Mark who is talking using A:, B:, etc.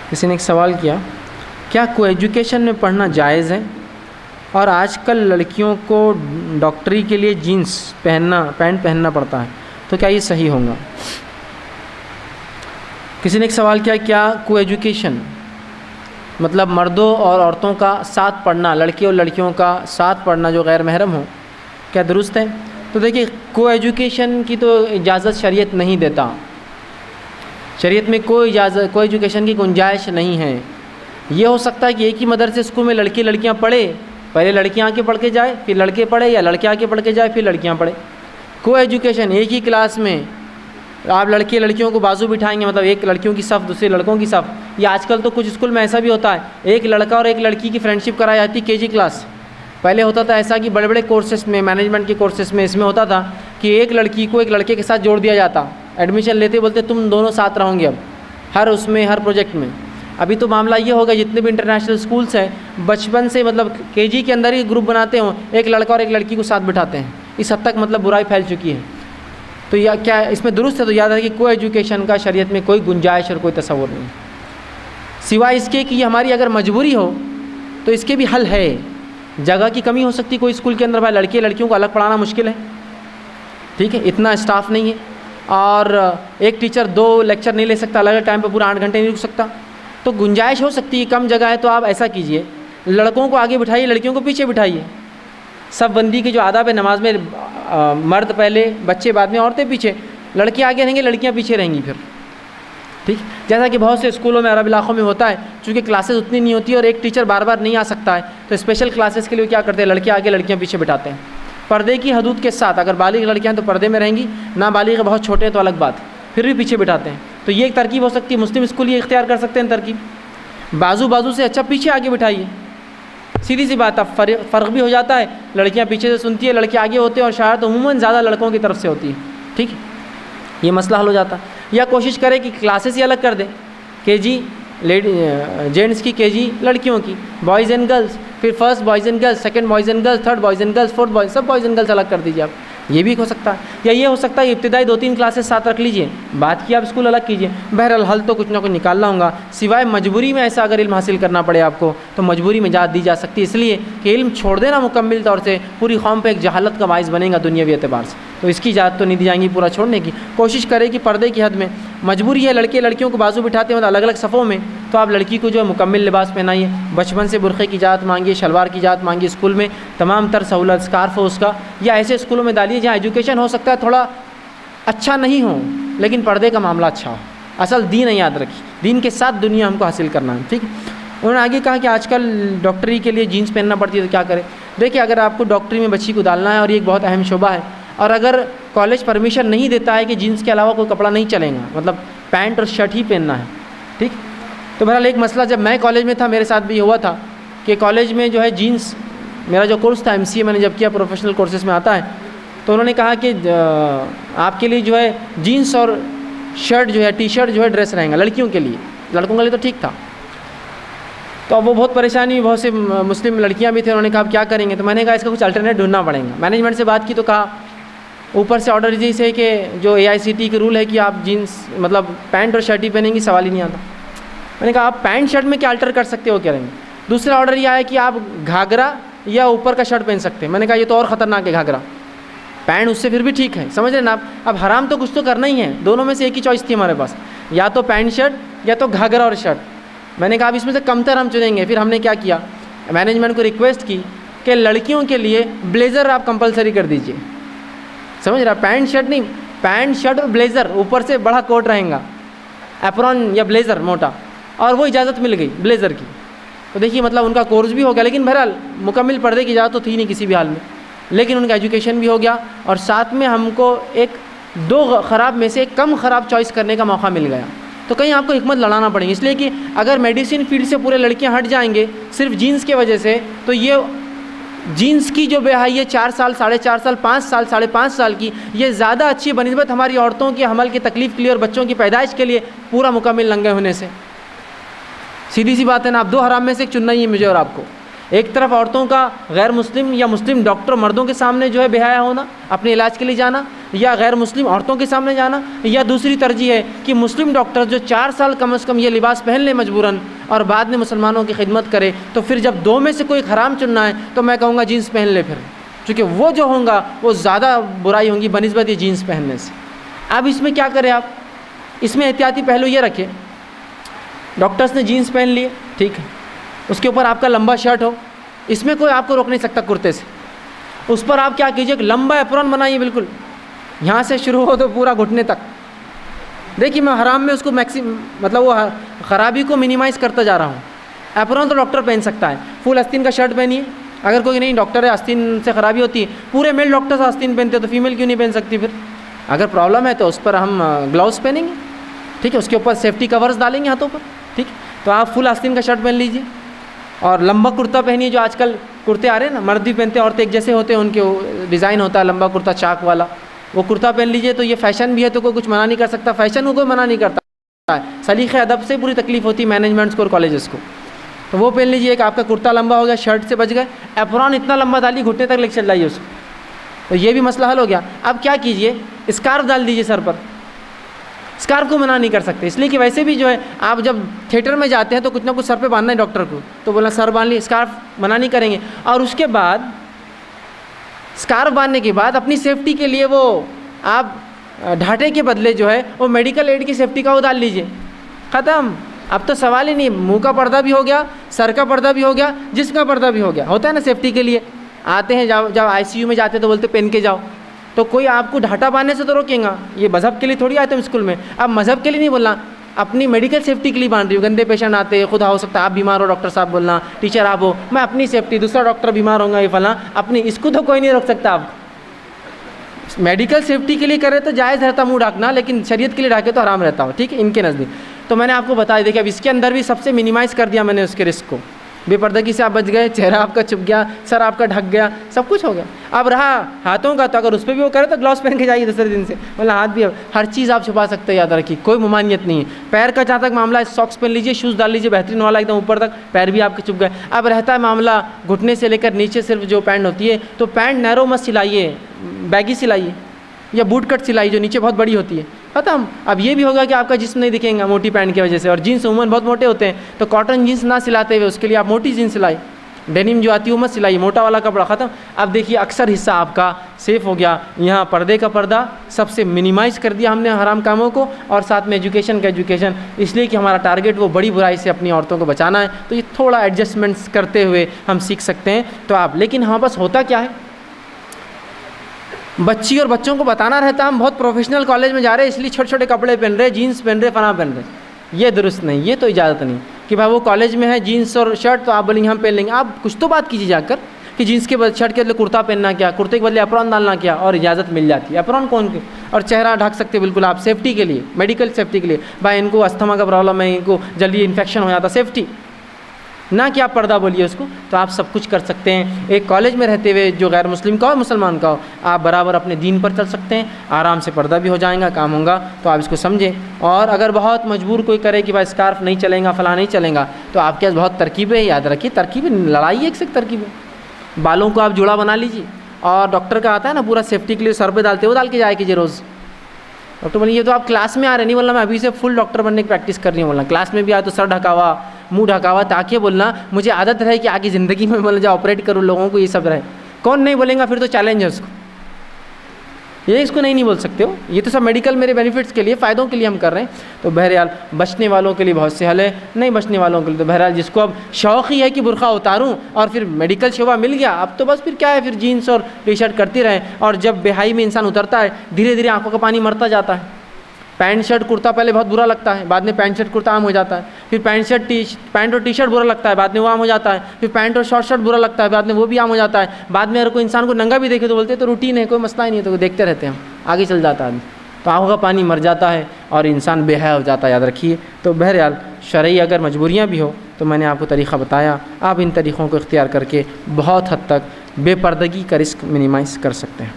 A: किसी ने एक सवाल किया, क्या को एजुकेशन में पढ़ना जायज़ है और आजकल लड़कियों को डॉक्टरी के लिए जीन्स पैंट पहनना पड़ता है, तो क्या ये सही होगा? किसी ने एक सवाल किया, क्या को एजुकेशन मतलब मर्दों और औरतों का साथ पढ़ना, लड़के और लड़कियों का साथ पढ़ना जो गैर महरम हो, क्या दुरुस्त है? तो देखिए, को एजुकेशन की तो इजाज़त शरीयत नहीं देता। शरीयत में कोई एजुकेशन की गुंजाइश नहीं है। ये हो सकता है कि एक ही मदरसे स्कूल में लड़के लड़कियां पढ़े, पहले लड़कियां आके पढ़ के जाए फिर लड़के पढ़े, या लड़के आके पढ़ के जाए फिर लड़कियां पढ़े। को एजुकेशन एक ही क्लास में आप लड़के लड़कियों को बाजू बिठाएंगे, मतलब एक लड़कियों की सफ़ दूसरे लड़कों की सफ़। या आजकल तो कुछ स्कूल में ऐसा भी होता है, एक लड़का और एक लड़की की फ्रेंडशिप कराई जाती केजी क्लास। पहले होता था ऐसा कि बड़े बड़े कोर्सेस में, मैनेजमेंट के कोर्सेस में इसमें होता था कि एक लड़की को एक लड़के के साथ जोड़ दिया जाता। एडमिशन लेते बोलते तुम दोनों साथ रहोगे अब हर प्रोजेक्ट में। अभी तो मामला ये होगा, जितने भी इंटरनेशनल स्कूल्स हैं बचपन से मतलब केजी के अंदर ही ग्रुप बनाते हों, एक लड़का और एक लड़की को साथ बिठाते हैं। इस हद तक मतलब बुराई फैल चुकी है। तो या क्या इसमें दुरुस्त है? तो याद है कि को एजुकेशन का शरीयत में कोई गुंजाइश और कोई तसव्वुर नहीं, सिवाय इसके कि हमारी अगर मजबूरी हो तो इसके भी हल है। जगह की कमी हो सकती है कोई स्कूल के अंदर, भाई लड़के लड़कियों को अलग पढ़ाना मुश्किल है, ठीक है, इतना स्टाफ नहीं है, और एक टीचर 2 लेक्चर नहीं ले सकता, अलग अलग टाइम पर पूरा 8 घंटे नहीं रुक सकता। तो गुंजाइश हो सकती है, कम जगह है, तो आप ऐसा कीजिए, लड़कों को आगे बिठाइए, लड़कियों को पीछे बिठाइए। सब बंदी के जो आदाब है नमाज में, मर्द पहले, बच्चे बाद में, औरतें पीछे, लड़के आगे रहेंगे, लड़कियां पीछे रहेंगी फिर, ठीक। जैसा कि बहुत से स्कूलों में, अरब इलाक़ों में होता है, चूँकि क्लासेस उतनी नहीं होती और एक टीचर बार बार नहीं आ सकता है, तो स्पेशल क्लासेस के लिए क्या करते हैं, लड़के आगे लड़कियाँ पीछे बिठाते हैं, पर्दे की हदूद के साथ। अगर बालिग लड़कियाँ तो पर्दे में रहेंगी, ना बालिग बहुत छोटे हैं तो अलग बात, फिर भी पीछे बिठाते हैं। तो ये एक तरकीब हो सकती है, मुस्लिम स्कूल ये इख्तियार कर सकते हैं तरकीब, बाजू से अच्छा पीछे आगे बिठाइए, सीधी सी बात। अब फ़र्क भी हो जाता है, लड़कियां पीछे से सुनती है, लड़के आगे होते हैं, और शायद उमूमन ज़्यादा लड़कों की तरफ से होती है, ठीक है, ये मसला हल हो जाता है। या कोशिश करें कि क्लासेस ही अलग कर दें, केजी जेंट्स की, केजी लड़कियों की, बॉयज़ एंड गर्ल्स, फिर first boys and girls, second boys and girls, third boys and girls, fourth boys, सब बॉयज़ एंड गर्ल्स अलग कर दीजिए आप, ये भी हो सकता है। या ये हो सकता है इब्तिदाई 2-3 क्लासेस साथ रख लीजिए, बात की आप स्कूल अलग कीजिए। बहरहाल हल तो कुछ ना कुछ निकालना होगा, सिवाय मजबूरी में ऐसा अगर इल्म हासिल करना पड़े आपको, तो मजबूरी में इजाज़त दी जा सकती है, इसलिए कि इल्म छोड़ देना मुकम्मिल तौर से पूरी कौम पे एक जहालत का बाइस बनेगा दुनियावी एतबार से, तो इसकी इजाज़त तो नहीं दी जाएंगी पूरा छोड़ने की। कोशिश करें कि पर्दे की हद में, मजबूरी है लड़के लड़कियों को बाजू बिठाते हैं अलग अलग सफ़ों में, तो आप लड़की को जो है मुकम्मिल लिबास पहनाइए, बचपन से बुरखे की इजाज़त मांगिए, शलवार की इजाज़त मांगिए, स्कूल में तमाम तर सहूलत, स्कार्फ हो उसका, या ऐसे स्कूलों में डालिए जहाँ एजुकेशन हो सकता है थोड़ा अच्छा नहीं हो, लेकिन पर्दे का मामला अच्छा हो। असल दीन है, याद रखिए, दीन के साथ दुनिया हमको हासिल करना है, ठीक। उन्होंने आगे कहा कि आजकल डॉक्टरी के लिए जीन्स पहनना पड़ती है, तो क्या करें? देखिए, अगर आपको डॉक्टरी में बच्ची को डालना है, और ये एक बहुत अहम शोबा है, और अगर कॉलेज परमिशन नहीं देता है कि जीन्स के अलावा कोई कपड़ा नहीं चलेगा, मतलब पैंट और शर्ट ही पहनना है, ठीक। तो बहरहाल एक मसला, जब मैं कॉलेज में था मेरे साथ भी हुआ था कि कॉलेज में जो है जीन्स, मेरा जो कोर्स था MCA मैंने जब किया, प्रोफेशनल कोर्सेज में आता है, तो उन्होंने कहा कि आपके लिए जो है जीन्स और शर्ट जो है, टी-शर्ट जो है ड्रेस रहेगा लड़कियों के लिए, लड़कों के लिए तो ठीक था। तो अब वो बहुत परेशानी हुई, बहुत से मुस्लिम लड़कियां भी थे, उन्होंने कहा अब क्या करेंगे? तो मैंने कहा इसका कुछ अल्टरनेट ढूंढना पड़ेगा। मैनेजमेंट से बात की तो कहा ऊपर से ऑर्डर जैसे कि जो AICTE के रूल है कि आप जीन्स मतलब पैंट और शर्ट ही पहनेंगी, सवाल ही नहीं आता। मैंने कहा आप पैंट शर्ट में क्या अल्टर कर सकते हो, क्या रहेंगे? दूसरा ऑर्डर यह है कि आप घाघरा या ऊपर का शर्ट पहन सकते हैं। मैंने कहा ये तो और ख़तरनाक है, घाघरा, पैंट उससे फिर भी ठीक है, समझ रहे ना आप। अब हराम तो कुछ तो करना ही है, दोनों में से एक ही चॉइस थी हमारे पास, या तो पैंट शर्ट या तो घाघरा और शर्ट। मैंने कहा अब इसमें से कमतर हम चुनेंगे। फिर हमने क्या किया, मैनेजमेंट को रिक्वेस्ट की कि लड़कियों के लिए ब्लेज़र आप कंपलसरी कर दीजिए, समझ रहा, पैंट शर्ट नहीं, पैंट शर्ट और ब्लेज़र, ऊपर से बड़ा कोट रहेगा, एप्रॉन या ब्लेज़र मोटा, और वो इजाज़त मिल गई ब्लेज़र की। तो देखिए मतलब उनका कोर्स भी हो गया, लेकिन बहरहाल मुकम्मल पर्दे की इजाज़त तो थी नहीं किसी भी हाल में, लेकिन उनका एजुकेशन भी हो गया, और साथ में हमको एक 2 ख़राब में से एक कम ख़राब चॉइस करने का मौका मिल गया। तो कहीं आपको हिकमत लड़ाना पड़ेगी, इसलिए कि अगर मेडिसिन फील्ड से पूरे लड़कियां हट जाएंगे सिर्फ जीन्स के वजह से, तो ये जीन्स की जो बेहाई है 4 साल, 4.5 साल, 5 साल, 5.5 साल की, ये ज़्यादा अच्छी बनिस्बत हमारी औरतों के हमल की तकलीफ़ के लिए और बच्चों की पैदाइश के लिए पूरा मुकम्मल नंगे होने से। सीधी सी बात है ना, आप 2 हराम में से एक चुनना ही है मुझे और आपको। एक तरफ औरतों का गैर मुस्लिम या मुस्लिम डॉक्टर मर्दों के सामने जो है बेहया होना, अपने इलाज के लिए जाना, या गैर मुस्लिम औरतों के सामने जाना, या दूसरी तरजीह है कि मुस्लिम डॉक्टर जो 4 साल कम से कम ये लिबास पहन ले मजबूरन और बाद में मुसलमानों की खिदमत करे, तो फिर जब 2 में से कोई हराम चुनना है तो मैं कहूँगा जीन्स पहन ले फिर, क्योंकि वो जो होगा वो ज़्यादा बुराई होंगी बनिस्बत ये जीन्स पहनने से। अब इसमें क्या करें आप, इसमें एहतियाती पहलू ये रखें, डॉक्टर्स ने जीन्स पहन लिए, ठीक है, उसके ऊपर आपका लंबा शर्ट हो, इसमें कोई आपको रोक नहीं सकता कुर्ते से, उस पर आप क्या कीजिए, लंबा एप्रॉन बनाइए, बिल्कुल यहाँ से शुरू हो तो पूरा घुटने तक। देखिए मैं हराम में उसको मतलब वो ख़राबी को मिनिमाइज़ करता जा रहा हूँ। एप्रॉन तो डॉक्टर पहन सकता है, फुल आस्तीन का शर्ट पहनिए, अगर कोई नहीं डॉक्टर है आस्तीन से ख़राबी होती है, पूरे मेल डॉक्टर्स आस्तीन पहनते हैं तो फीमेल क्यों नहीं पहन सकती फिर? अगर प्रॉब्लम है तो उस पर हम ग्लव्स पहनेंगे, ठीक है, उसके ऊपर सेफ्टी कवर्स डालेंगे हाथों पर, ठीक। तो आप फुल आस्तीन का शर्ट पहन लीजिए और लंबा कुर्ता पहनिए, जो आजकल कुर्ते आ रहे हैं ना, मर्द भी पहनते हैं औरतें एक जैसे होते हैं, उनके डिज़ाइन होता है लंबा कुर्ता चाक वाला, वो कुर्ता पहन लीजिए। तो ये फ़ैशन भी है तो कोई कुछ मना नहीं कर सकता, फ़ैशन को कोई मना नहीं करता है, सलीक़े अदब से पूरी तकलीफ़ होती है मैनेजमेंट्स को और कॉलेजेस को। तो वो पहन लीजिए, एक आपका कुर्ता लंबा हो गया, शर्ट से बच गए, एप्रॉन इतना लंबा डालिए घुटने तक लेकर चल जाइए उसको, तो ये भी मसला हल हो गया। अब क्या कीजिए, स्कार्फ डाल दीजिए सर पर, स्कार्फ को मना नहीं कर सकते, इसलिए कि वैसे भी जो है आप जब थिएटर में जाते हैं तो कुछ ना कुछ सर पे बांधना है डॉक्टर को, तो बोला सर बांध ली, स्कार्फ मना नहीं करेंगे। और उसके बाद स्कार्फ बांधने के बाद अपनी सेफ्टी के लिए वो आप ढाटे के बदले जो है वो मेडिकल एड की सेफ्टी का वो डाल लीजिए, ख़त्म। अब तो सवाल ही नहीं, मुंह का पर्दा भी हो गया, सर का पर्दा भी हो गया, जिस्म का पर्दा भी हो गया, होता है ना सेफ्टी के लिए। आते हैं जब ICU में जाते हैं तो बोलते पहन के जाओ, तो कोई आपको ढाटा बांधने से तो रोकेगा, ये मज़हब के लिए थोड़ी आते हैं स्कूल में। अब मज़हब के लिए नहीं बोलना, अपनी मेडिकल सेफ्टी के लिए बांध रही हूँ। गंदे पेशेंट आते हैं, खुदा हो सकता है आप बीमार हो, डॉक्टर साहब बोलना, टीचर आप हो, मैं अपनी सेफ्टी, दूसरा डॉक्टर बीमार होगा ये फला, अपनी, इसको तो कोई नहीं रोक सकता। आप मेडिकल सेफ्टी के लिए करे तो जायज़ रहता मुँह ढाकना, लेकिन शरीयत के लिए ढाके तो हराम रहता हो, ठीक है, इनके नज़दीक। तो मैंने आपको बताया, देखिए अब इसके अंदर भी सबसे मिनिमाइज़ कर दिया मैंने उसके रिस्क को, बेपर्दगी से आप बच गए, चेहरा आपका छुप गया, सर आपका ढक गया, सब कुछ हो गया। अब रहा हाथों का, तो अगर उस पर भी वो करे तो ग्लव्स पहन के जाइए दूसरे दिन से, मतलब हाथ भी, हर चीज़ आप छुपा सकते हैं, याद रखिए, कोई ममानियत नहीं है। पैर का जहाँ तक मामला है, सॉक्स पहन लीजिए, शूज़ डाल लीजिए बेहतरीन वाला एकदम ऊपर तक, पैर भी आपके छुप गए। अब रहता है मामला घुटने से लेकर नीचे सिर्फ जो पैंट होती है, तो पैंट नैरो मत सिलाइए, बैगी सिलाइए, या बूट कट सिलाई जो नीचे बहुत बड़ी होती है, ख़त्म। अब ये भी होगा कि आपका जिस्म नहीं दिखेगा मोटी पैंट की वजह से, और जीन्स उमूमन बहुत मोटे होते हैं, तो कॉटन जीन्स ना सिलाते हुए उसके लिए आप मोटी जीन्स सिलाई, डेनिम जो आती है वो मत सिलाइए, मोटा वाला कपड़ा, ख़त्म। अब देखिए अक्सर हिस्सा आपका सेफ़ हो गया। यहाँ पर्दे का पर्दा सबसे मिनिमाइज़ कर दिया हमने हराम कामों को, और साथ में एजुकेशन का एजुकेशन, इसलिए कि हमारा टारगेट वो बड़ी बुराई से अपनी औरतों को बचाना है। तो ये थोड़ा एडजस्टमेंट्स करते हुए हम सीख सकते हैं। तो आप, लेकिन हाँ बस होता क्या है, बच्ची और बच्चों को बताना रहता है हम बहुत प्रोफेशनल कॉलेज में जा रहे हैं इसलिए छोटे छोटे कपड़े पहन रहे, जीन्स पहन रहे, फना पहन रहे, ये दुरुस्त नहीं, ये तो इजाज़त नहीं कि भाई वो कॉलेज में है जीन्स और शर्ट तो आप बोलेंगे हम पहन लेंगे। आप कुछ तो बात कीजिए जाकर कि जीन्स के बदले शर्ट के बदले कुर्ता पहनना क्या, कुर्ते के बदले एप्रॉन डालना क्या, और इजाज़त मिल जाती है। एप्रॉन कौन के, और चेहरा ढक सकते बिल्कुल आप, सेफ्टी के लिए, मेडिकल सेफ्टी के लिए। भाई इनको अस्थमा का प्रॉब्लम है, इनको जल्दी इन्फेक्शन हो जाता, सेफ्टी, ना कि आप पर्दा बोलिए उसको। तो आप सब कुछ कर सकते हैं। एक कॉलेज में रहते हुए जो गैर मुस्लिम का हो मुसलमान का हो, आप बराबर अपने दीन पर चल सकते हैं, आराम से पर्दा भी हो जाएगा, काम होगा। तो आप इसको समझें। और अगर बहुत मजबूर कोई करे कि भाई स्कार्फ नहीं चलेगा, फला नहीं चलेगा, तो आपके पास बहुत तरकीबें, याद रखिए तरकीबें, लड़ाई एक से एक तरकीबें। बालों को आप जुड़ा बना लीजिए, और डॉक्टर का आता है ना पूरा सेफ्टी के लिए सर पे डालते, वो डाल के जाए कीजिए रोज़। डॉक्टर बोलिए तो आप क्लास में आ रहे नहीं, बोलना मैं अभी से फुल डॉक्टर बनने की प्रैक्टिस कर रही हूँ, बोलना क्लास में भी आए तो सर ढकावा, मुंह ढकावा, ताकि बोलना मुझे आदत रहे कि आगे ज़िंदगी में बोला जो ऑपरेट करूँ लोगों को, ये सब रहे। कौन नहीं बोलेगा फिर तो चैलेंज है उसको, ये इसको नहीं बोल सकते हो। ये तो सब मेडिकल मेरे बेनिफिट्स के लिए, फ़ायदों के लिए हम कर रहे हैं। तो बहरहाल बचने वालों के लिए बहुत से हल है, नहीं बचने वालों के लिए तो बहरहाल जिसको अब शौक़ ही है कि बुरखा उतारूं और फिर मेडिकल शोभा मिल गया, अब तो बस फिर क्या है, फिर जीन्स और टी शर्ट करती रहें। और जब बेहाई में इंसान उतरता है, धीरे धीरे आंखों का पानी मरता जाता है। पैंट शर्ट कुर्ता पहले बहुत बुरा लगता है, बाद में पैंट शर्ट कुर्ता आम हो जाता है। फिर पैंट और टी शर्ट बुरा लगता है, बाद में वो आम हो जाता है। फिर पैंट और शॉर्ट शर्ट बुरा लगता है, बाद में वो भी आम हो जाता है। बाद में अगर कोई इंसान को नंगा भी देखे तो बोलते हैं तो रूटीन है, कोई मसला ही नहीं है, तो देखते रहते हैं, आगे चल जाता है आदमी। तो आंखों का पानी मर जाता है और इंसान बेहया हो जाता है, याद रखिए। तो बहरहाल शरई अगर मजबूरियाँ भी हो तो मैंने आपको तरीक़ा बताया, आप इन तरीक़ों को इख्तियार करके बहुत हद तक बेपर्दगी का रिस्क मिनिमाइज़ कर सकते हैं।